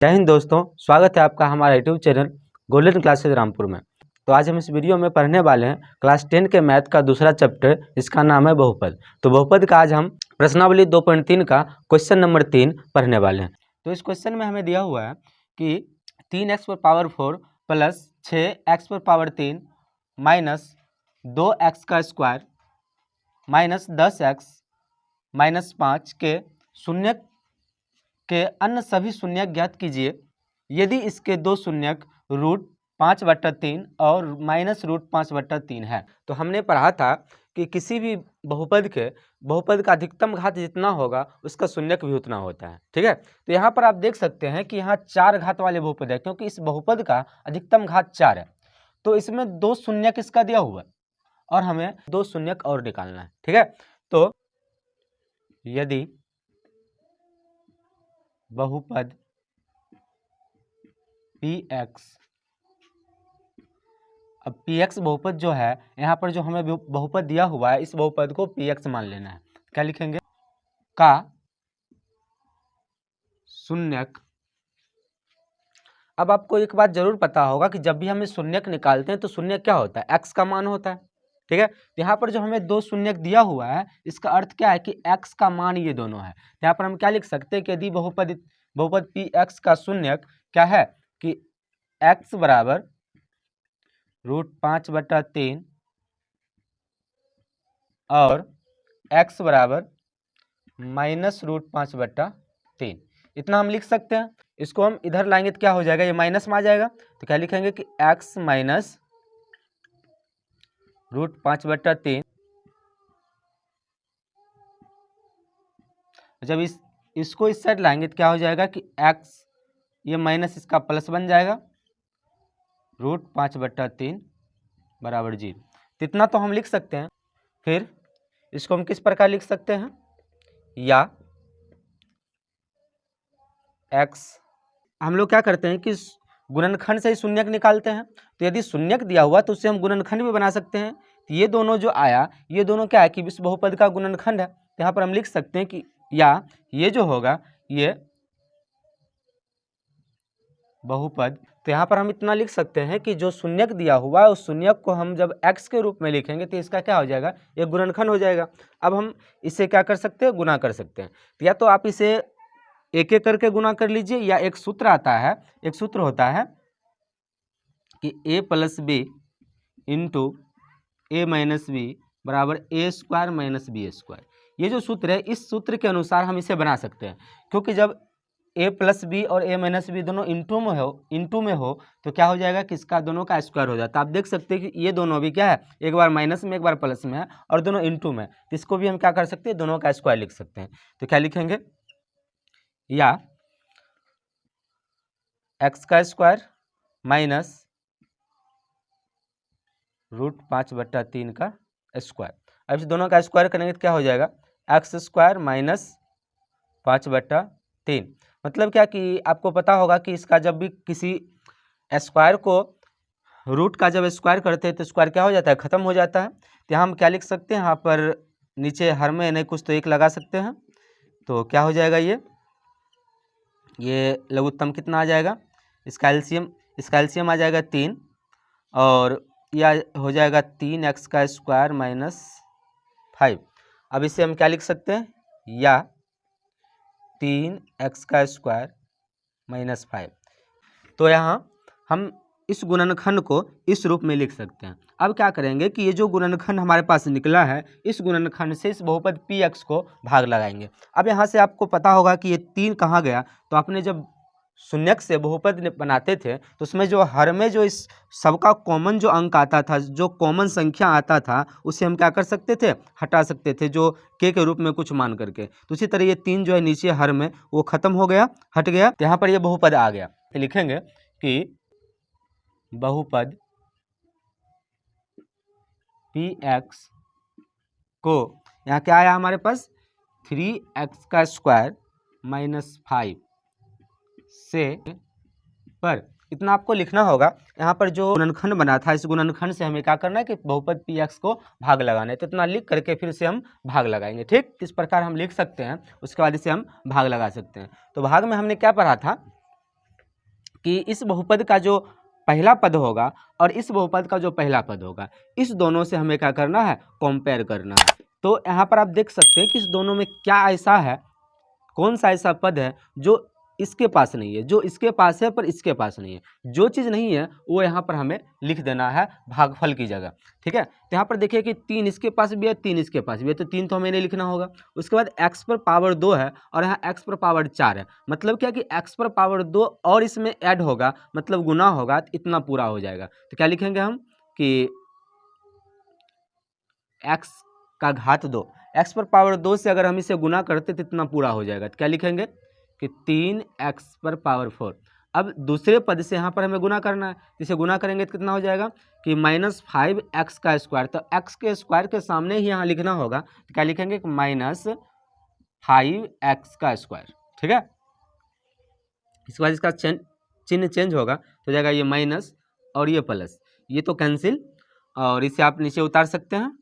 जय हिंद दोस्तों, स्वागत है आपका हमारा YouTube channel golden classes Rampur में। तो आज हम इस वीडियो में पढ़ने वाले हैं क्लास 10 के मैथ का दूसरा चैप्टर, जिसका नाम है बहुपद। तो बहुपद का आज हम प्रश्नावली 2.3 का क्वेश्चन नंबर 3 पढ़ने वाले हैं। तो इस क्वेश्चन में हमें दिया हुआ है कि 3x पर पावर 4 प्लस 6x पर पावर 3 माइनस 2x का स्क्वायर माइनस 10x माइनस 5 के शून्य के अन्य सभी शून्यक ज्ञात कीजिए यदि इसके दो शून्यक रूट 5/3 और माइनस रूट 5/3 है। तो हमने पढ़ा था कि किसी भी बहुपद का अधिकतम घात जितना होगा उसका शून्यक भी उतना होता है। ठीक है, तो यहाँ पर आप देख सकते हैं कि यहाँ 4 घात वाले बहुपद है, क्योंकि इस बहुपद का अधिकतम घात 4 है। तो इसमें दो शून्यक इसका दिया हुआ है और हमें दो शून्यक और निकालना है। ठीक है, तो यदि बहुपद px, अब px बहुपद जो है, यहाँ पर जो हमें बहुपद दिया हुआ है इस बहुपद को px मान लेना है। क्या लिखेंगे? का शून्यक। अब आपको एक बात जरूर पता होगा कि जब भी हम शून्यक निकालते हैं तो शून्यक क्या होता है? x का मान होता है। ठीक है, तो यहाँ पर जो हमें दो शून्यक दिया हुआ है इसका अर्थ क्या है कि x का मान ये दोनों है। यहाँ पर हम क्या लिख सकते हैं कि यदि बहुपद px का शून्यक क्या है कि x बराबर रूट 5/3 और x बराबर माइनस रूट 5/3, इतना हम लिख सकते हैं। इसको हम इधर लाएंगे तो क्या हो जाएगा? ये माइनस में आ जाएगा, तो क्या लिखेंगे कि x माइनस रूट 5/3। जब इसको इस साइड लाएंगे तो क्या हो जाएगा कि x, ये माइनस इसका प्लस बन जाएगा, रूट 5/3 बराबर 0। तो इतना तो हम लिख सकते हैं। फिर इसको हम किस प्रकार लिख सकते हैं? या x, हम लोग क्या करते हैं कि गुणनखंड से ही शून्यक निकालते हैं। तो यदि शून्यक दिया हुआ तो उससे हम गुणनखंड भी बना सकते हैं। तो ये दोनों जो आया, ये दोनों क्या है कि इस बहुपद का गुणनखंड है। तो यहाँ पर हम लिख सकते हैं कि या ये जो होगा ये बहुपद। तो यहाँ पर हम इतना लिख सकते हैं कि जो शून्यक दिया हुआ है उस शून्यक को हम जब x के रूप में लिखेंगे तो इसका क्या हो जाएगा? ये गुणनखंड हो जाएगा। अब हम इसे क्या कर सकते हैं? गुना कर सकते हैं। तो या तो आप इसे एक एक करके गुना कर लीजिए, या एक सूत्र आता है, एक सूत्र होता है कि a plus B into A minus B बराबर a² माइनस b²। ये जो सूत्र है, इस सूत्र के अनुसार हम इसे बना सकते हैं, क्योंकि जब a प्लस बी और a माइनस बी दोनों इंटू में हो तो क्या हो जाएगा कि इसका दोनों का स्क्वायर हो जाता है। आप देख सकते हैं कि ये दोनों भी क्या है, एक बार माइनस में एक बार प्लस में है और दोनों इंटू में, तो इसको भी हम क्या कर सकते हैं? दोनों का स्क्वायर लिख सकते हैं। तो क्या लिखेंगे? या x का स्क्वायर माइनस रूट 5/3 का स्क्वायर। अब इस दोनों का स्क्वायर करेंगे तो क्या हो जाएगा? x² minus 5/3। मतलब क्या कि आपको पता होगा कि इसका जब भी किसी स्क्वायर को रूट का जब स्क्वायर करते हैं तो स्क्वायर क्या हो जाता है? ख़त्म हो जाता है। तो यहाँ हम क्या लिख सकते हैं? यहाँ पर नीचे हर में नहीं कुछ तो एक लगा सकते हैं। तो क्या हो जाएगा? ये लघुत्तम कितना आ जाएगा? इसका एलसीएम आ जाएगा 3, और यह हो जाएगा 3x का स्क्वायर माइनस 5। अब इसे हम क्या लिख सकते हैं? या 3x का स्क्वायर माइनस 5। तो यहाँ हम इस गुणनखंड को इस रूप में लिख सकते हैं। अब क्या करेंगे कि ये जो गुणनखंड हमारे पास निकला है, इस गुणनखंड से इस बहुपद px को भाग लगाएंगे। अब यहाँ से आपको पता होगा कि ये 3 कहाँ गया? तो आपने जब शून्यक से बहुपद बनाते थे तो उसमें जो हर में जो इस सबका कॉमन जो अंक आता था, जो कॉमन संख्या आता था, उसे हम क्या कर सकते थे? हटा सकते थे, जो के रूप में कुछ मान करके। तो इसी तरह ये 3 जो है नीचे हर में वो खत्म हो गया, हट गया, तो यहाँ पर ये बहुपद आ गया। तो लिखेंगे कि बहुपद px को, यहाँ क्या आया हमारे पास? 3x का स्क्वायर माइनस 5 से पर इतना आपको लिखना होगा। यहाँ पर जो गुणनखंड बना था, इस गुणनखंड से हमें क्या करना है कि बहुपद px को भाग लगाना है। तो इतना लिख करके फिर से हम भाग लगाएंगे। ठीक, किस प्रकार हम लिख सकते हैं, उसके बाद इसे हम भाग लगा सकते हैं। तो भाग में हमने क्या पढ़ा था कि इस बहुपद का जो पहला पद होगा और इस बहुपद का जो पहला पद होगा, इस दोनों से हमें क्या करना है, कंपेयर करना है। तो यहाँ पर आप देख सकते हैं कि इस दोनों में क्या ऐसा है, कौन सा ऐसा पद है जो इसके पास नहीं है, जो इसके पास है पर इसके पास नहीं है। जो चीज़ नहीं है वो यहाँ पर हमें लिख देना है भागफल की जगह, ठीक है। तो यहाँ पर देखिए कि 3 इसके पास भी है, 3 इसके पास भी है, तो 3 तो हमें नहीं लिखना होगा। उसके बाद x पर पावर 2 है और यहाँ x पर पावर 4 है, मतलब क्या कि x पर पावर 2 और इसमें ऐड होगा, मतलब गुना होगा, तो इतना पूरा हो जाएगा। तो क्या लिखेंगे हम कि x का घात 2, x पर पावर 2 से अगर हम इसे गुना करते तो इतना पूरा हो जाएगा। तो क्या लिखेंगे कि 3x पर पावर 4। अब दूसरे पद से यहाँ पर हमें गुना करना है, इसे गुना करेंगे तो कितना हो जाएगा कि -5x का स्क्वायर। तो x के स्क्वायर के सामने ही यहाँ लिखना होगा, तो क्या लिखेंगे कि -5x का स्क्वायर, ठीक है। इसके बाद इसका चिन्ह चेंज होगा, तो हो जाएगा ये माइनस और ये प्लस, ये तो कैंसिल, और इसे आप नीचे उतार सकते हैं, तो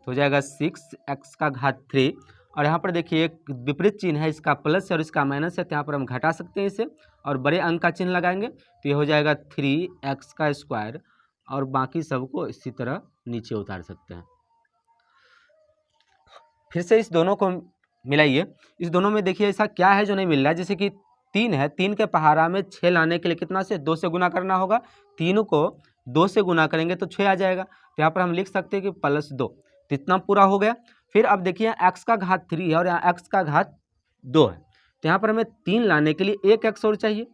हो जाएगा 6x का घात 3। और यहाँ पर देखिए एक विपरीत चिन्ह है, इसका प्लस है और इसका माइनस है, तो यहाँ पर हम घटा सकते हैं इसे और बड़े अंक का चिन्ह लगाएंगे, तो ये हो जाएगा 3x का स्क्वायर, और बाकी सबको इसी तरह नीचे उतार सकते हैं। फिर से इस दोनों को मिलाइए, इस दोनों में देखिए ऐसा क्या है जो नहीं मिल रहा है। जैसे कि 3 है, 3 के पहाड़ा में 6 लाने के लिए कितना से 2 से गुना करना होगा, 3 को 2 से गुना करेंगे तो 6 आ जाएगा। तो यहाँ पर हम लिख सकते हैं कि +2, तो इतना पूरा हो गया। फिर अब देखिए x का घात 3 है और यहाँ x का घात 2 है, तो यहाँ पर हमें 3 लाने के लिए एक x और चाहिए,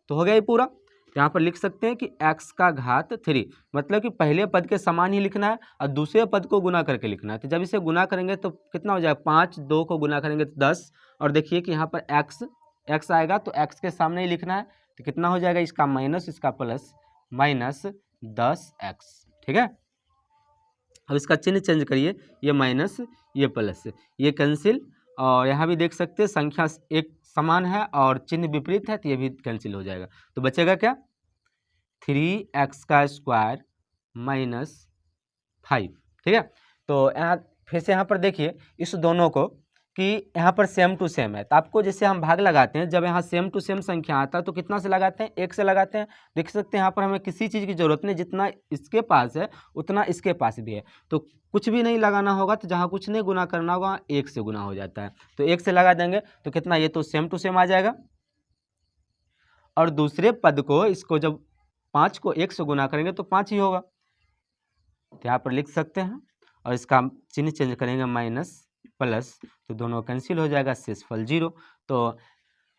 तो हो गया ये पूरा। तो यहाँ पर लिख सकते हैं कि x का घात 3, मतलब कि पहले पद के समान ही लिखना है और दूसरे पद को गुना करके लिखना है। तो जब इसे गुना करेंगे तो कितना हो जाएगा, 5, 2 को गुना करेंगे तो 10, और देखिए कि यहाँ पर x आएगा तो x के सामने ही लिखना है, तो कितना हो जाएगा, इसका माइनस इसका प्लस, -10x, ठीक है। अब इसका चिन्ह चेंज करिए, ये माइनस ये प्लस, ये कैंसिल, और यहाँ भी देख सकते हैं संख्या एक समान है और चिन्ह विपरीत है, तो ये भी कैंसिल हो जाएगा। तो बचेगा क्या, 3x का स्क्वायर -5, ठीक है। तो यहाँ फिर से यहाँ पर देखिए इस दोनों को कि यहाँ पर सेम टू सेम है, तो आपको जैसे हम भाग लगाते हैं, जब यहाँ सेम टू सेम संख्या आता है तो कितना से लगाते हैं, 1 से लगाते हैं। देख सकते हैं यहाँ पर हमें किसी चीज़ की जरूरत नहीं, जितना इसके पास है उतना इसके पास भी है, तो कुछ भी नहीं लगाना होगा, तो जहाँ कुछ नहीं गुना करना होगा 1 से गुना हो जाता है, तो 1 से लगा देंगे तो कितना, ये तो सेम टू सेम आ जाएगा। और दूसरे पद को, इसको जब 5 को 1 से गुना करेंगे तो 5 ही होगा, तो यहाँ पर लिख सकते हैं, और इसका चिन्ह चेंज करेंगे माइनस प्लस, तो दोनों कैंसिल हो जाएगा, शेषफल 0। तो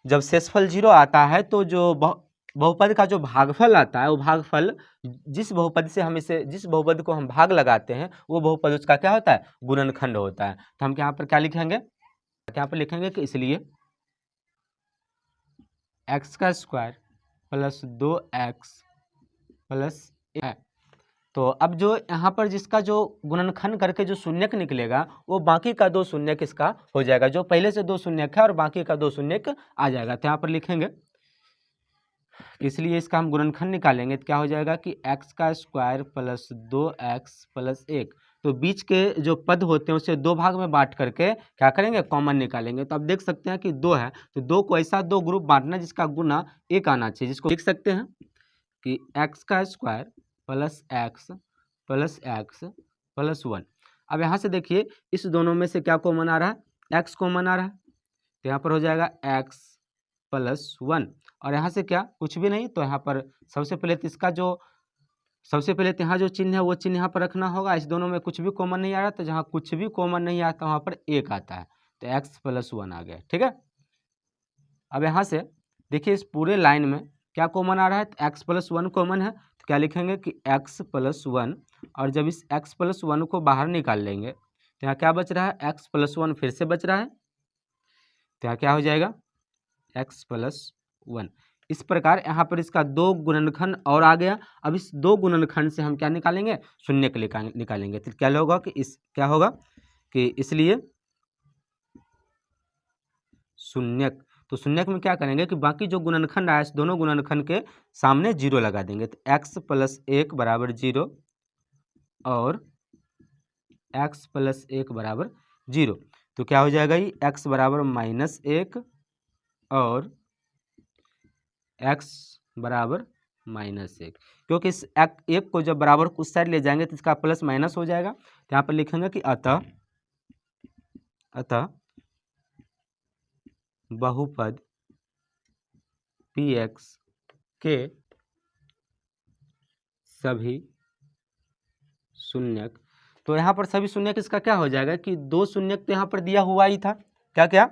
जब शेषफल 0 आता है तो जो बहुपद का जो भागफल आता है, वो भागफल जिस बहुपद से हम इसे, जिस बहुपद को हम भाग लगाते हैं वो बहुपद उसका क्या होता है, गुणनखंड होता है। तो हम यहाँ पर क्या लिखेंगे, यहाँ पर लिखेंगे कि इसलिए x का स्क्वायर प्लस 2x प्लस है। तो अब जो यहाँ पर जिसका जो गुणनखंड करके जो शून्यक निकलेगा वो बाकी का 2 शून्यक इसका हो जाएगा, जो पहले से 2 शून्यक है और बाकी का 2 शून्यक आ जाएगा। तो यहाँ पर लिखेंगे, इसलिए इसका हम गुणनखंड निकालेंगे तो क्या हो जाएगा कि x का स्क्वायर प्लस 2x प्लस 1, तो बीच के जो पद होते हैं उसे 2 भाग में बांट करके क्या करेंगे, कॉमन निकालेंगे। तो अब देख सकते हैं कि 2 है, तो 2 को ऐसा 2 ग्रुप बांटना जिसका गुना 1 आना चाहिए, जिसको लिख सकते हैं कि x का स्क्वायर प्लस x प्लस 1। अब यहाँ से देखिए इस दोनों में से क्या कॉमन आ रहा है, x कॉमन आ रहा है, तो यहाँ पर हो जाएगा x प्लस 1, और यहाँ से क्या, कुछ भी नहीं, तो यहाँ पर सबसे पहले तो इसका जो, सबसे पहले तो यहाँ जो चिन्ह है वो चिन्ह यहाँ पर रखना होगा। इस दोनों में कुछ भी कॉमन नहीं आ रहा, तो जहाँ कुछ भी कॉमन नहीं आता वहाँ पर 1 आता है, तो x प्लस 1 आ गया, ठीक है। अब यहाँ से देखिए इस पूरे लाइन में क्या कॉमन आ रहा है, तो x प्लस 1 कॉमन है, तो क्या लिखेंगे कि x प्लस 1, और जब इस x प्लस 1 को बाहर निकाल लेंगे तो यहाँ क्या बच रहा है, x प्लस 1 फिर से बच रहा है, तो यहाँ क्या हो जाएगा, x प्लस 1। इस प्रकार यहाँ पर इसका 2 गुणनखंड और आ गया। अब इस 2 गुणनखंड से हम क्या निकालेंगे, शून्यक निकालेंगे। तो क्या होगा कि क्या होगा कि इसलिए शून्यक, तो शून्यक में क्या करेंगे कि बाकी जो गुणनखंड आया, दोनों गुणनखंड के सामने 0 लगा देंगे, तो x प्लस 1 बराबर 0 और x प्लस 1 बराबर 0, तो क्या हो जाएगा, ये x बराबर -1 और x बराबर -1, क्योंकि इस एक को जब बराबर उस साइड ले जाएंगे तो इसका प्लस माइनस हो जाएगा। तो यहाँ पर लिखेंगे कि अतः बहुपद px के सभी शून्यक। तो यहाँ पर सभी शून्यक इसका क्या हो जाएगा कि 2 शून्यक तो यहाँ पर दिया हुआ ही था, क्या क्या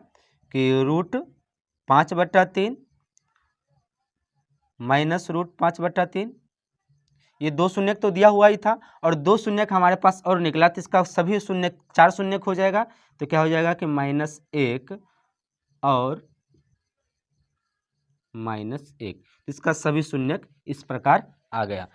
कि √5/3 माइनस √5/3, ये 2 शून्यक तो दिया हुआ ही था और 2 शून्यक हमारे पास और निकला, तो इसका सभी शून्यक 4 शून्यक हो जाएगा। तो क्या हो जाएगा कि -1 और -1, इसका सभी शून्यक इस प्रकार आ गया।